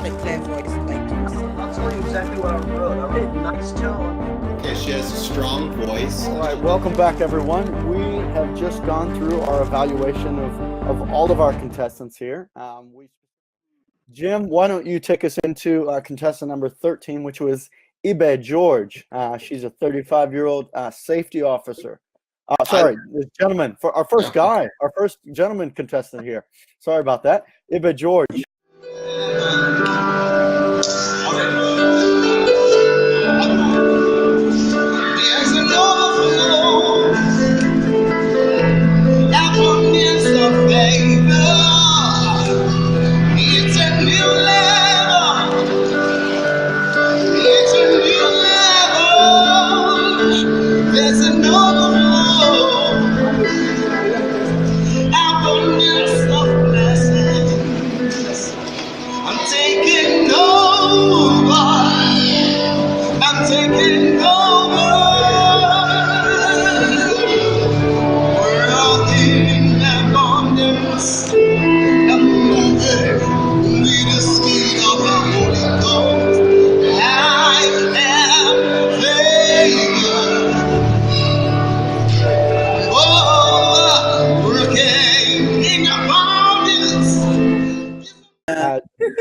a clear voice like yours. I'll tell you exactly what I wrote. I wrote nice tone. Okay, she has a strong voice. All right, welcome back, everyone. We have just gone through our evaluation of all of our contestants here. Jim, why don't you take us into contestant number 13, which was Ibe George. She's a 35-year-old safety officer. This gentleman, for our first guy, our first gentleman contestant here. Sorry about that. Ibe George.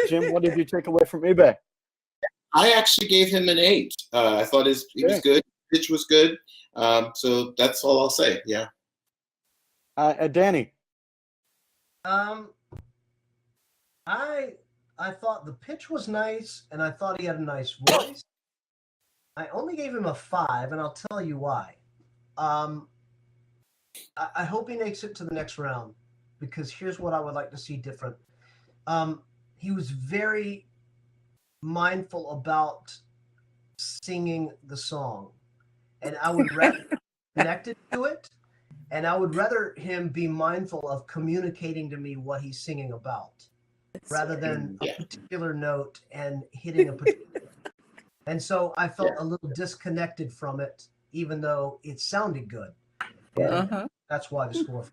Jim, what did you take away from eBay? I actually gave him an 8. I thought he was good. Pitch was good. So that's all I'll say. Yeah. Danny. I thought the pitch was nice, and I thought he had a nice voice. I only gave him a 5, and I'll tell you why. I hope he makes it to the next round, because here's what I would like to see different. He was very mindful about singing the song, and I would rather connected to it, and I would rather him be mindful of communicating to me what he's singing about, rather than a particular note and hitting a particular. And so I felt a little disconnected from it, even though it sounded good. That's why the score.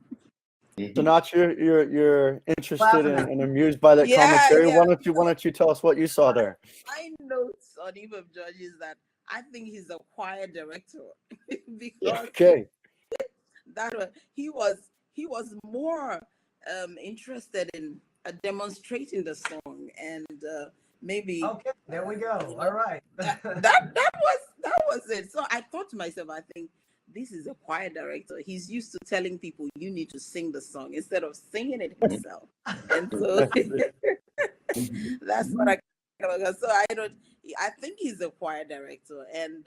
Sinach, you're interested and amused by that commentary. Yeah. Why don't you tell us what you saw there? My notes on Eve George is that I think he's a choir director because he was more interested in demonstrating the song, and maybe there we go. All right. that was it. So I thought to myself, I think this is a choir director. He's used to telling people you need to sing the song instead of singing it himself. And so that's what I so I think he's a choir director, and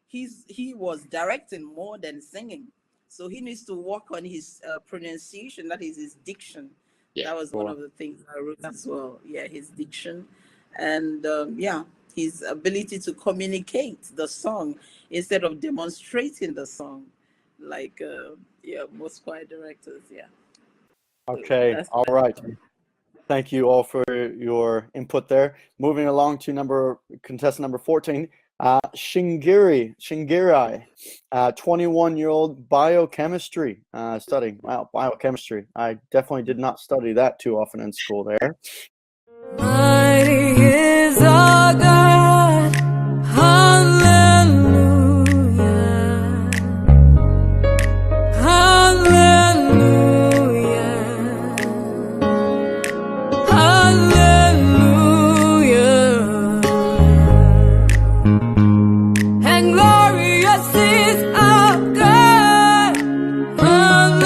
he was directing more than singing. So he needs to work on his pronunciation, that is his diction. That was one of the things I wrote as well. Yeah, his diction, and his ability to communicate the song instead of demonstrating the song, like most choir directors. Yeah. Okay. All right. Thank you all for your input there. Moving along to contestant number 14, Shingirai, 21-year-old biochemistry studying. Wow, biochemistry. I definitely did not study that too often in school there. Mighty is our God. Hallelujah. Hallelujah. Hallelujah. And glorious is our God. Hallelujah.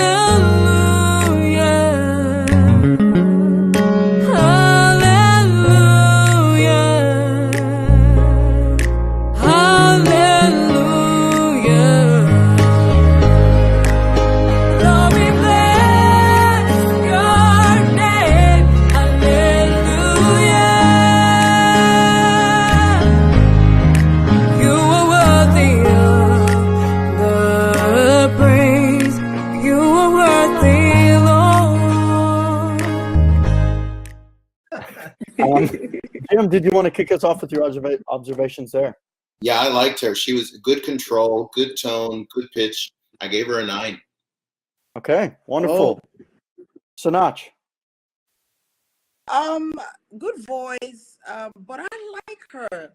Jim, did you want to kick us off with your observations there? Yeah, I liked her. She was good control, good tone, good pitch. I gave her a 9. Okay, wonderful. Sinach. Um, good voice. But I like her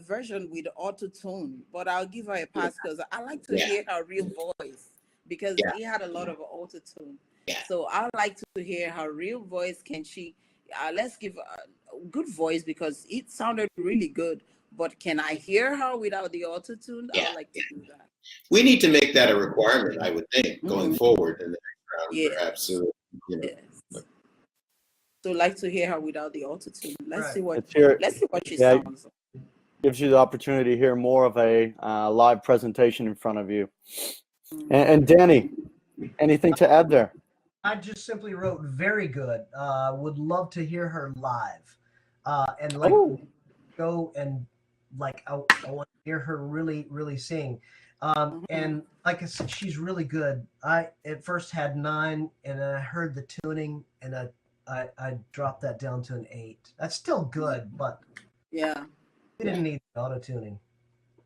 version with auto tune. But I'll give her a pass because I like to Yeah, hear her real voice because yeah, he had a lot of auto tune. yeah, So I like to hear her real voice. Can she? Let's give a good voice because it sounded really good. But can I hear her without the auto tune? I yeah. would like to do that. We need to make that a requirement, I would think, going Mhm. forward in the next round, perhaps. Yes. So, you know, Yes. So like to hear her without the auto tune. Right. Let's see what she Yeah, sounds. gives you the opportunity to hear more of a live presentation in front of you. Mhm. And Danny, anything to add there? I just simply wrote very good. Would love to hear her live. And like Oh, go and like I want to hear her really, really sing. Mhm. And like I said, she's really good. I at first had 9, and then I heard the tuning, and I dropped that down to an 8. That's still good, but Yeah. we didn't need auto tuning.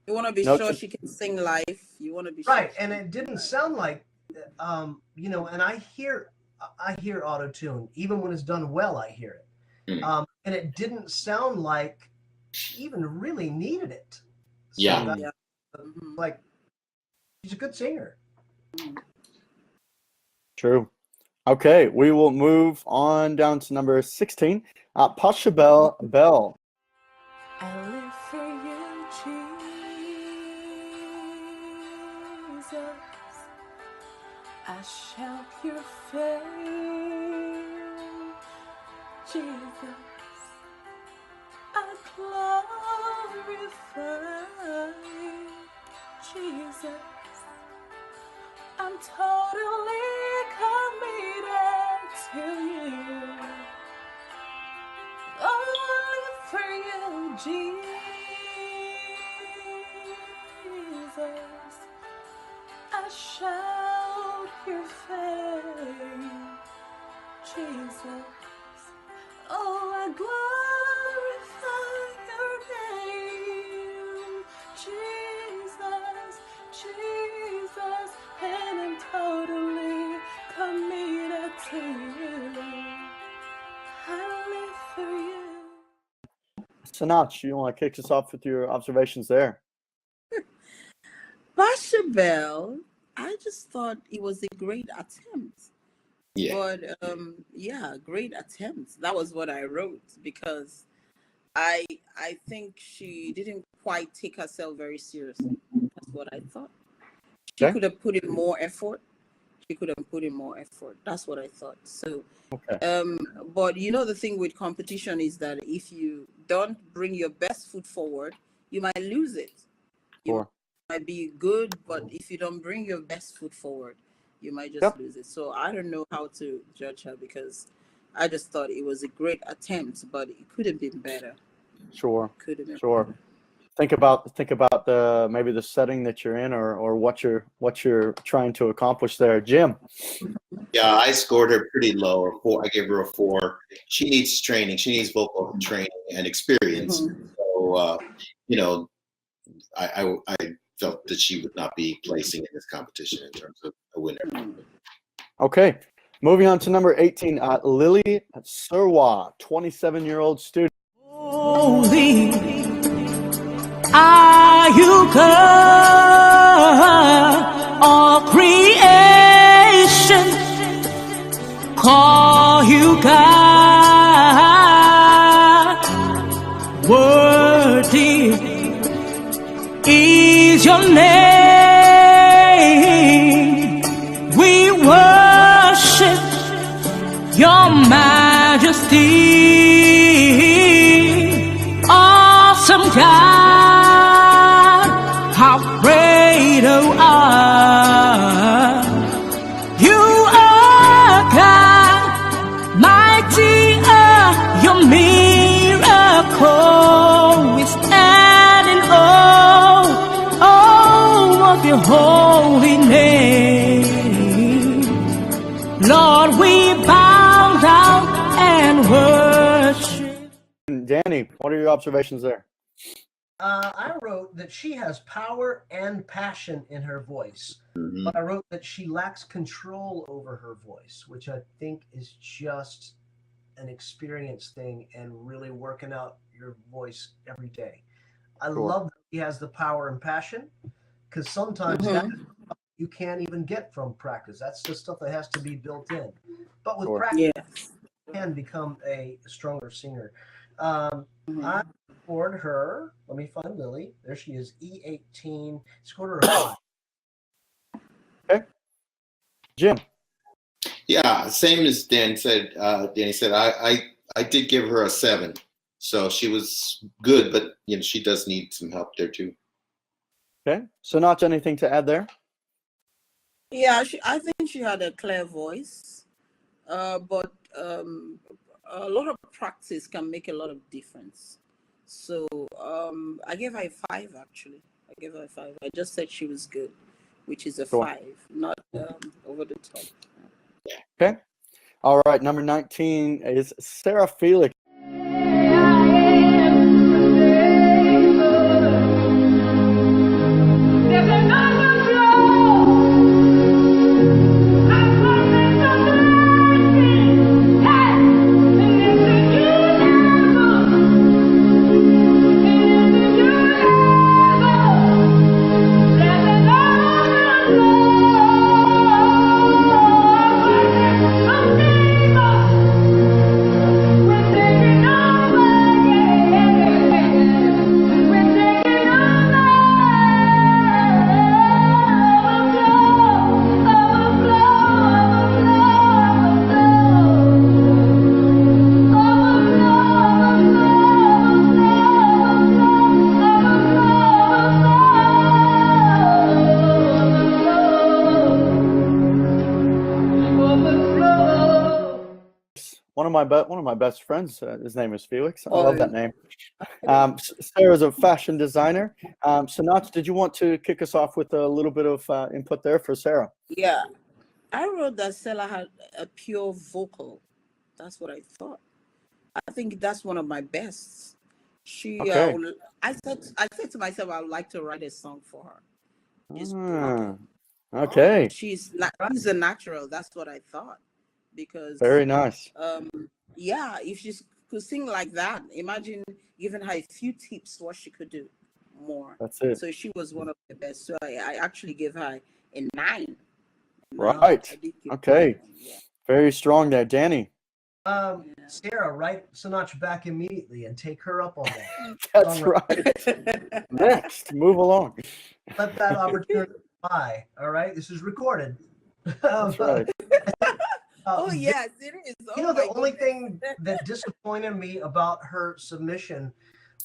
You want to be no, sure she can sing live. You want to be sure Right, she and can it sing didn't live. sound like, and I hear auto tune even when it's done well. I hear it, mm, and it didn't sound like she even really needed it. So yeah. that Yeah. Mhm. like she's a good singer. Mhm. true. Okay, we will move on down to number 16. Pasha Bell. I live for you, Jesus. I shout your fame, Jesus. I glorify you, Jesus. I'm totally committed to you. Only for you, Jesus. I shout your fame, Jesus. Oh, I glorify your name, Jesus, Jesus, and I'm totally committed to you. I live for you. Sinach, you want to kick us off with your observations there? Pasha Bell, I just thought it was a great attempt. Yeah. But yeah, great attempt. That was what I wrote because I think she didn't quite take herself very seriously. That's what I thought. She Okay. could have put in more effort. She could have put in more effort. That's what I thought. So Okay. but you know the thing with competition is that if you don't bring your best foot forward, you might lose it. You Sure. might be good, but if you don't bring your best foot forward, you might just Yep. lose it. So I don't know how to judge her because I just thought it was a great attempt, but it could have been better. Sure. Could have been Sure. better. Think about the maybe the setting that you're in or what you're trying to accomplish there. Jim. Yeah, I scored her pretty low. A 4. I gave her a 4. She needs training. She needs vocal training and experience. Mhm. So, you know, I felt that she would not be placing in this competition in terms of a winner. Okay. Moving on to number 18, Lily Surwa, 27-year-old student. Holy are you, God? All creation call you God. Worthy is your name. We worship your majesty. Awesome God, how great thou art. You are God, mighty are your miracle. We stand in awe of your holy name. Lord, we bow down and worship. Danny, what are your observations there? I wrote that she has power and passion in her voice, Mhm. but I wrote that she lacks control over her voice, which I think is just an experience thing and really working out your voice every day. I Sure. love that he has the power and passion, because sometimes that you can't even get from practice. That's the stuff that has to be built in. But with Sure. practice, Yes. you can become a stronger singer. I scored her. Let me find Lily. There she is, E18. Scored her a 5. Okay. Jim. Yeah, same as Dan said. Danny said I did give her a 7, so she was good, but she does need some help there too. Okay. So not anything to add there? Yeah, I think she had a clear voice, but a lot of practice can make a lot of difference. So I gave her a 5 actually. I gave her a 5. I just said she was good, which is a Sure. 5, not over the top. Okay. All right. Number 19 is Sarah Felix. One of my best friends. His name is Felix. I love that name. Sarah's a fashion designer. Sinach, did you want to kick us off with a little bit of input there for Sarah? Yeah, I wrote that Stella had a pure vocal. That's what I thought. I think that's one of my bests. She, Okay. I said to myself, I would like to write a song for her. Just Okay. she's a natural. That's what I thought, because Very nice. yeah, if she could sing like that, imagine giving her a few tips what she could do more. That's it. So she was one of the best. So I actually gave her a 9. Right. Okay. Yeah. Very strong there, Danny. Sarah, write Sinach back immediately and take her up on that. That's right. Next, move along. Let that opportunity by. All right, this is recorded. That's right. Oh yes, it is. The only thing that disappointed me about her submission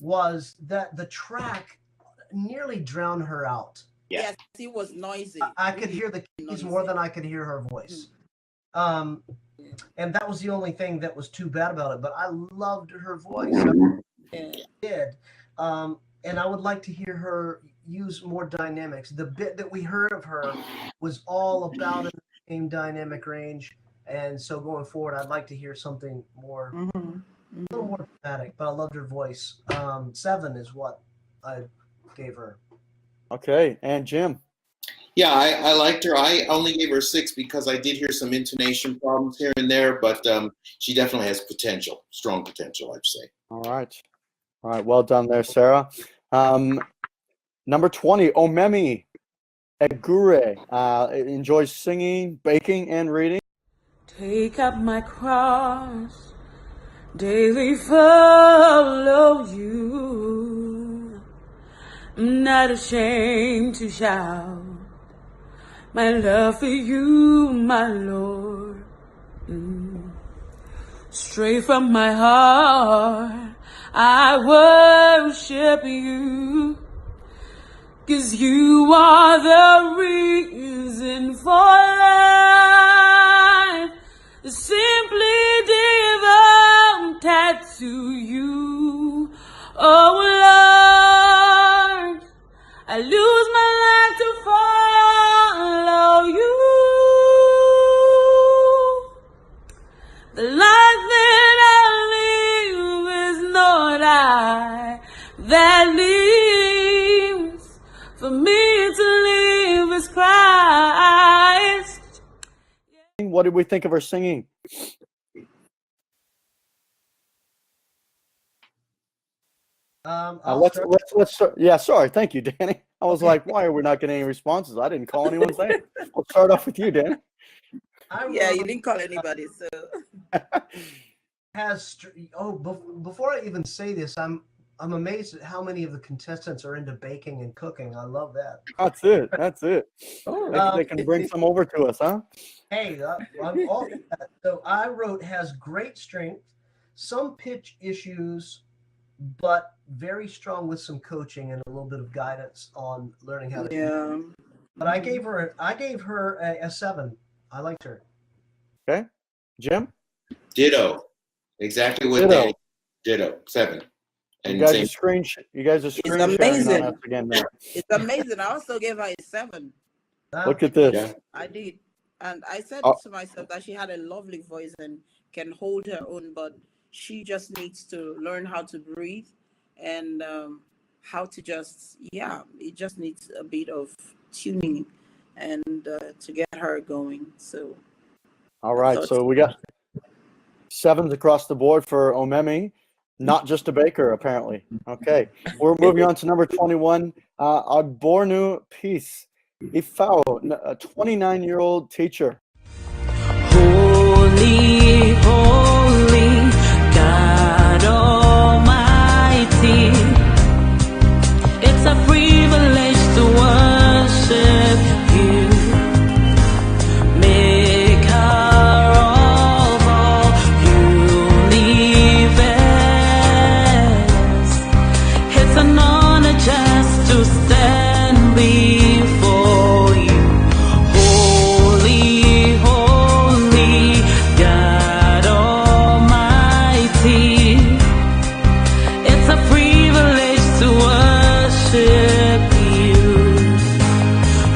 was that the track nearly drowned her out. Yes, it was noisy. I could hear the keys more than I could hear her voice. And that was the only thing that was too bad about it. But I loved her voice. I did. And I would like to hear her use more dynamics. The bit that we heard of her was all about in the same dynamic range. And so going forward, I'd like to hear something more, a little more dramatic. But I loved her voice. 7 is what I gave her. Okay, and Jim. Yeah, I liked her. I only gave her 6 because I did hear some intonation problems here and there, but she definitely has potential, strong potential, I'd say. All right. Well done there, Sarah. Number 20, Omemi Egure. Enjoys singing, baking, and reading. Take up my cross, daily follow you. I'm not ashamed to shout my love for you, my Lord. Straight from my heart, I worship you, 'cause you are the reason for life. Simply devoted to you, oh Lord. I lose my life to follow you. The life that I live is not I that lives. For me to live is Christ. What did we think of her singing? I'll let's start. let's start. Yeah, sorry. Thank you, Danny. I was like, why are we not getting any responses? I didn't call anyone's name. We'll start off with you, Danny. I Yeah, you wrote didn't call anybody, so before I even say this, I'm amazed at how many of the contestants are into baking and cooking. I love that. That's it. That's it. oh, They can bring some over to us, huh? Hey, I'm all for that. So I wrote has great strength, some pitch issues, but very strong with some coaching and a little bit of guidance on learning how to. yeah. But I gave her a 7. I liked her. Okay, Jim. Ditto. Exactly what Ditto. Danny. Ditto. 7. You And guys same. are screen sharing amazing. on us again now. It's amazing. I also gave her a 7. Look at this. Yeah. I did. And I said Oh. to myself that she had a lovely voice and can hold her own, but she just needs to learn how to breathe and how to it just needs a bit of tuning and to get her going. So, All right, so we got 7s across the board for Omemi. Not just a baker, apparently. Okay, we're moving on to number 21. Agbornu Peace Ifao, a 29-year-old teacher. Holy, holy, God Almighty. It's a privilege to worship you, Maker of all universe. It's an honor just to stand before you. Holy, holy, God Almighty. It's a privilege to worship you,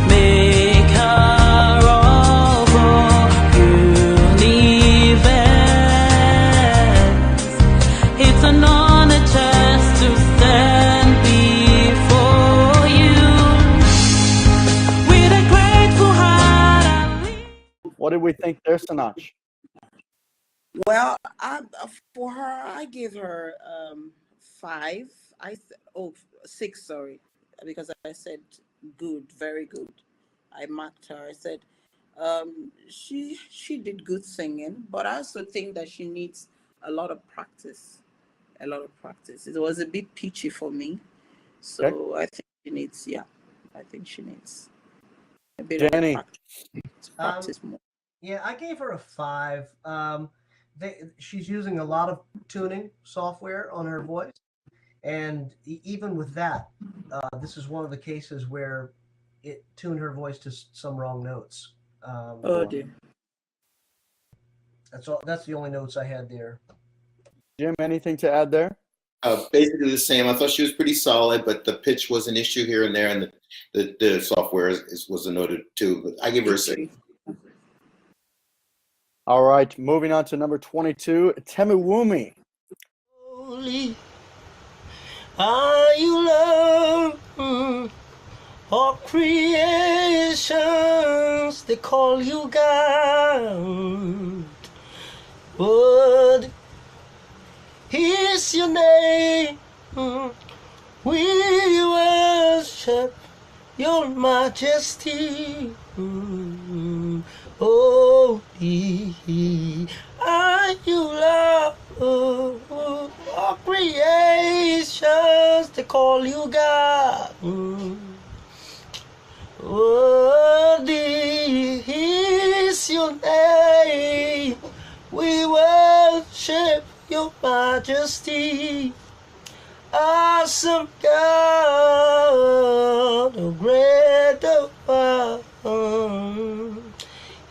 Maker of all universe. It's an honor just to stand before you. With a grateful heart, I live. What did we think there, Sinach? well, for her, I give her 5. 6, sorry, because I said good, very good. I marked her. I said she did good singing, but I also think that she needs a lot of practice. A lot of practice. It was a bit pitchy for me, so Okay. I think she needs. Yeah, I think she needs a bit Danny. of practice more. Yeah, I gave her a 5. She's using a lot of tuning software on her voice, and even with that, this is one of the cases where it tuned her voice to some wrong notes. Oh dear. That's all. That's the only notes I had there. Jim, anything to add there? Basically the same. I thought she was pretty solid, but the pitch was an issue here and there, and the software was a noted too. But I give her a 6. All right, moving on to number 22, Temuwumi. Holy are you, Lord, all creations, they call you God. What is your name? We worship your majesty. Holy are you, Lord, all creations, they call you God. Worthy is your name. We worship your majesty. Awesome God, oh great one.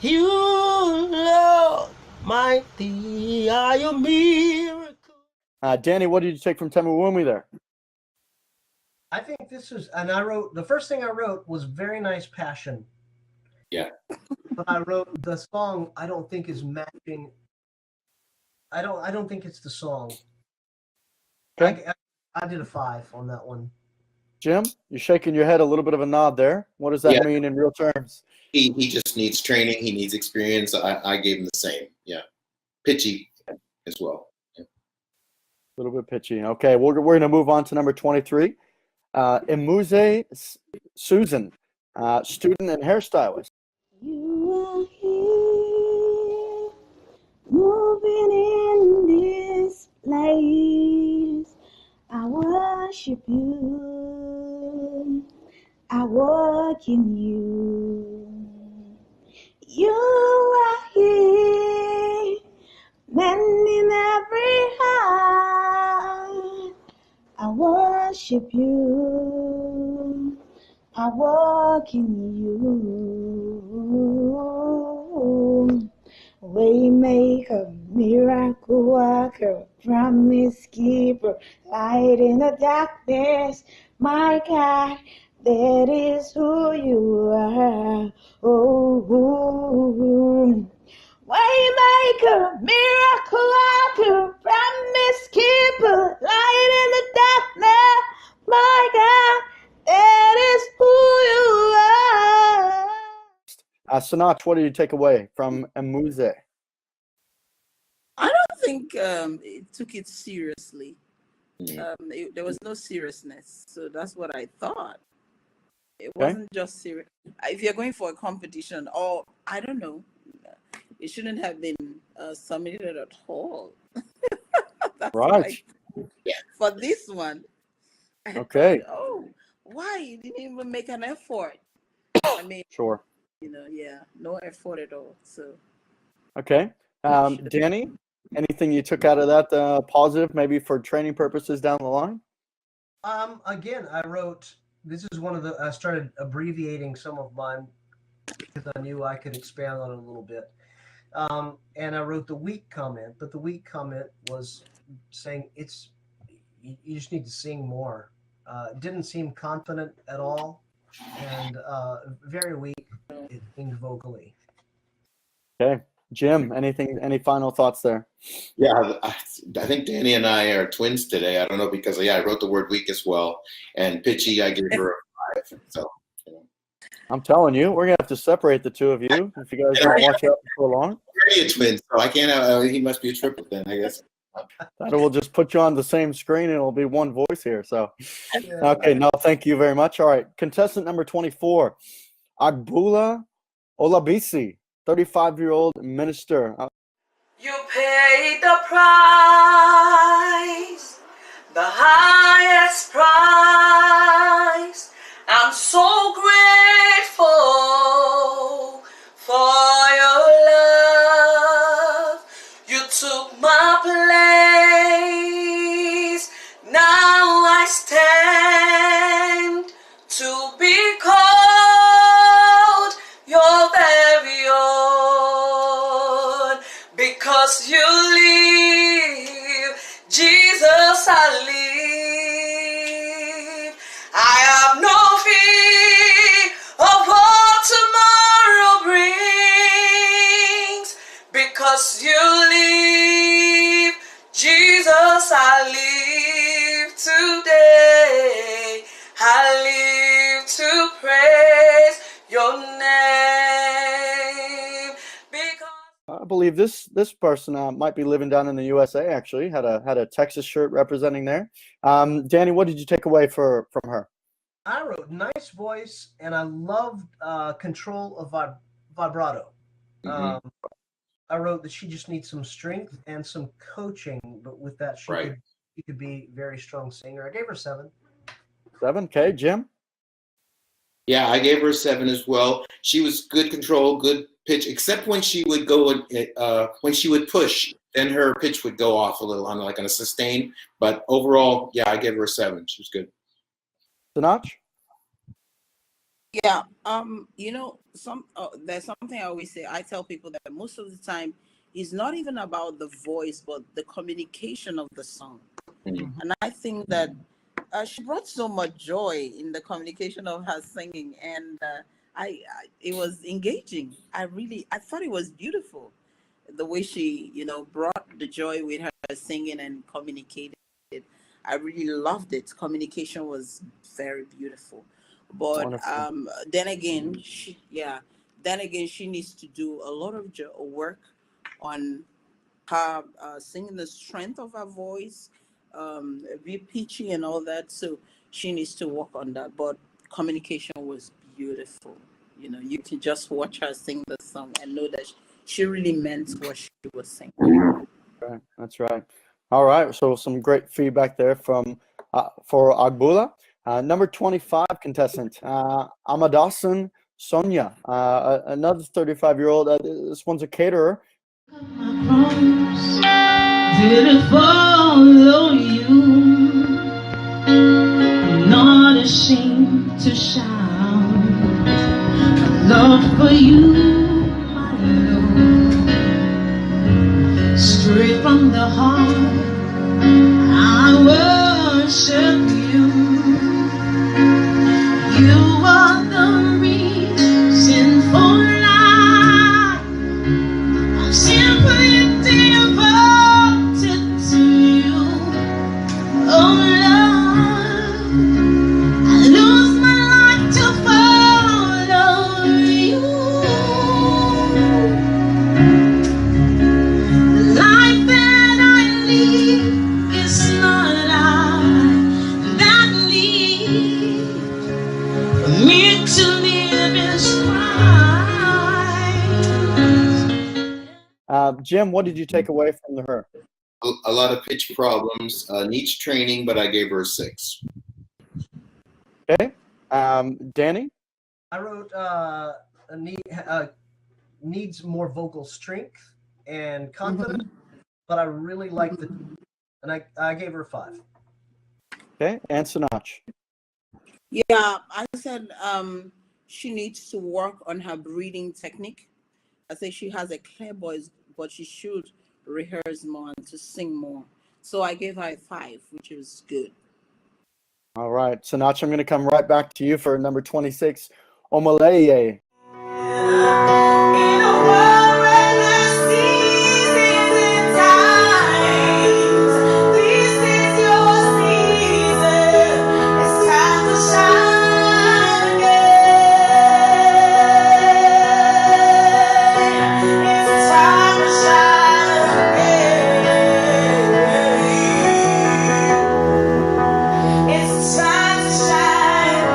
You, Lord, mighty are your miracles. Danny, what did you take from Temuwumi there? I think this is, and I wrote, the first thing I wrote was very nice passion. Yeah. But I wrote the song I don't think is matching. I don't think it's the song. Okay. I did a 5 on that one. Jim, you're shaking your head, a little bit of a nod there. What does that Yeah. mean in real terms? He just needs training. He needs experience. I gave him the same. Yeah. Pitchy as well. Yeah. A little bit pitchy. Okay, we're going to move on to number 23. Emuze Susan, student and hairstylist. You are here, moving in this place. I worship you. I walk in you. You are here, mending every heart. I worship you. I walk in you. Waymaker, miracle worker, promise keeper, light in the darkness. My God, that is who you are. Oh, Waymaker, miracle worker, promise keeper, light in the darkness. My God, that is who you are. Sinach, what do you take away from Emuze? I don't think it took it seriously. Mm. There was no seriousness, so that's what I thought. It Okay. wasn't just serious. If you're going for a competition, or I don't know, it shouldn't have been submitted at all. That's Right. for this one. I Okay. thought, oh, why you didn't even make an effort? I mean, Sure. no effort at all. So Okay. Danny, anything you took out of that positive, maybe for training purposes down the line? Again, I wrote. This is one of the. I started abbreviating some of mine because I knew I could expand on it a little bit. And I wrote the weak comment, but the weak comment was saying you just need to sing more. Didn't seem confident at all, and very weak vocally. Okay. Jim, any final thoughts there? Yeah, I think Danny and I are twins today. I don't know because I wrote the word weak as well, and pitchy I gave her a 5. So I'm telling you, we're gonna have to separate the two of you if you guys don't watch out for long. You're a twin, so I can't. He must be a triplet then, I guess. That will just put you on the same screen and it'll be one voice here. So, Yeah. okay, no, thank you very much. All right, contestant number 24, Agbula Olabisi, 35-year-old minister. You paid the price, the highest price. I'm so grateful for your love. You took my place. Now I stand to be called your very own. Because you live, Jesus, I live. I have no fear of what tomorrow brings. Because you live, Jesus, I live today. I live to praise your name. I believe this person might be living down in the USA. Actually, had a Texas shirt representing there. Danny, what did you take away from her? I wrote nice voice, and I loved control of vibrato. Mhm. I wrote that she just needs some strength and some coaching, but with that, she could be a very strong singer. I gave her 7. 7. Okay, Jim. Yeah, I gave her a 7 as well. She was good control, good pitch, except when she would go when she would push, then her pitch would go off a little on a sustain. But overall, yeah, I gave her a 7. She was good. Sinach? yeah, there's something I always say. I tell people that most of the time it's not even about the voice, but the communication of the song. Mhm. And I think that she brought so much joy in the communication of her singing, and it was engaging. I thought it was beautiful, the way she brought the joy with her singing and communicated. I really loved it. Communication was very beautiful, but Wonderful. then again, she needs to do a lot of work on her singing, the strength of her voice, be pitchy and all that. So she needs to work on that. But communication was beautiful. You know, you can just watch her sing the song and know that she really meant what she was saying. Right, that's right. All right, so some great feedback there from for Agbula. Number 25 contestant, Amadasan Sonia, another 35-year-old. This one's a caterer. Didn't follow you, not ashamed to shout love for you, my Lord, straight from the heart. I worship you. You are the reason for life. I'm simply devoted to you. Oh Lord, I lose my life to follow you. The life that I lead is not I that lead. For me to live is Christ. Jim, what did you take away from her? A lot of pitch problems, needs training, but I gave her a 6. Okay. Danny? I wrote needs more vocal strength and confidence, but I really like and I gave her a 5. Okay. And Sinach? Yeah, I said she needs to work on her breathing technique. I say she has a clear voice, but she should rehearse more and to sing more. So I gave her a 5, which is good. All right. Sinach, I'm going to come right back to you for number 26, Omaleye. In a world where there's seasons and times, this is your season. It's time to shine again. It's time to shine again. It's time to shine again.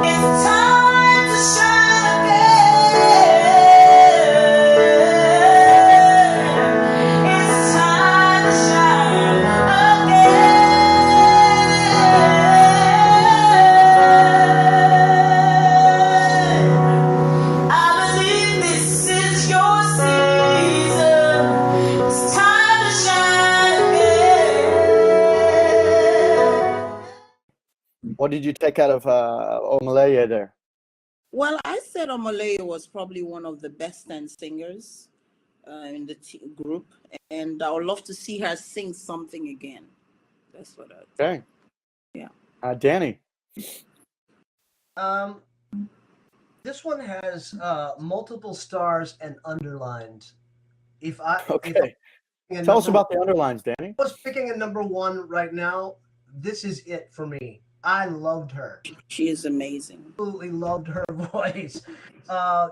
It's time to shine again. It's time to shine again. I believe this is your season. It's time to shine again. What did you take out of Omaleye there? Well, I said Omaleye was probably one of the best 10 singers in the group, and I would love to see her sing something again. That's what I thought. Okay. Yeah. Danny? This one has multiple stars and underlined. Okay. Tell us about the underlines, Danny. I was picking a number 1 right now. This is it for me. I loved her. She is amazing. Absolutely loved her voice.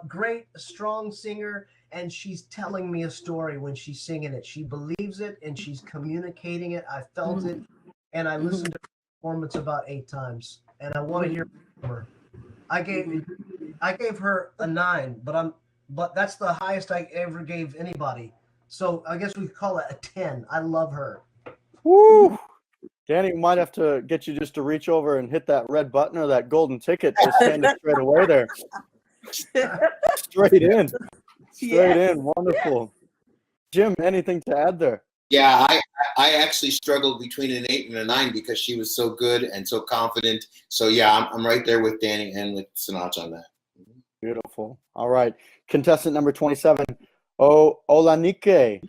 Great, strong singer, and she's telling me a story when she's singing it. She believes it, and she's communicating it. I felt it, and I listened to her performance about 8 times, and I want to hear from her. I gave her a 9, but that's the highest I ever gave anybody. So I guess we could call it a 10. I love her. Woo! Danny, we might have to get you just to reach over and hit that red button or that golden ticket. Just send it straight away there. Straight in. Straight in. Wonderful. Jim, anything to add there? Yeah, I actually struggled between an 8 and a 9 because she was so good and so confident. So yeah, I'm right there with Danny and with Sinach on that. Beautiful. All right. Contestant number 27, Olanike.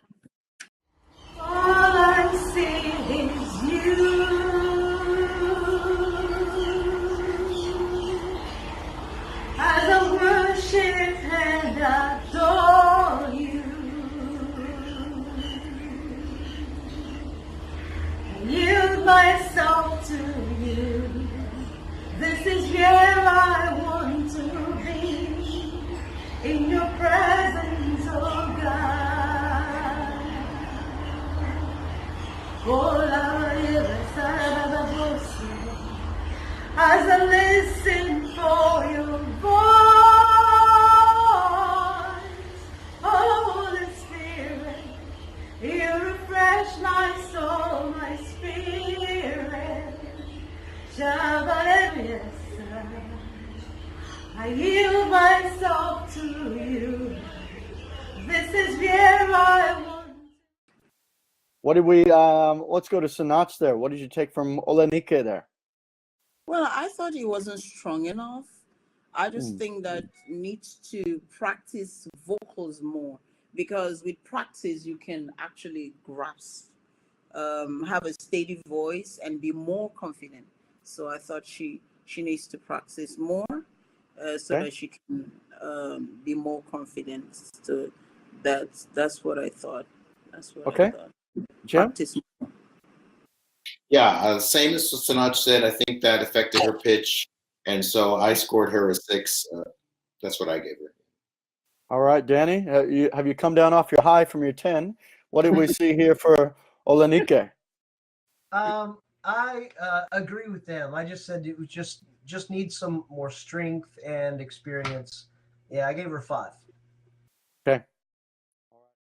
All I see is you. As I worship and adore you. I yield myself to you. This is where I want to be. In your presence, oh God. As I listen for your voice, Holy Spirit, you refresh my soul, my spirit. I yield myself to you. This is where I want. What did we? Let's go to Sinach there. What did you take from Olenike there? Well, I thought he wasn't strong enough. I just think that needs to practice vocals more, because with practice you can actually grasp, have a steady voice and be more confident. So I thought she needs to practice more, so that she can be more confident. So that's what I thought. That's what I thought. Jim? Practice more. Yeah, same as Sinach said. I think that affected her pitch, and so I scored her a 6. That's what I gave her. All right, Danny, have you come down off your high from your 10? What did we see here for Olenike? I agree with them. I just said it was just needs some more strength and experience. Yeah, I gave her 5.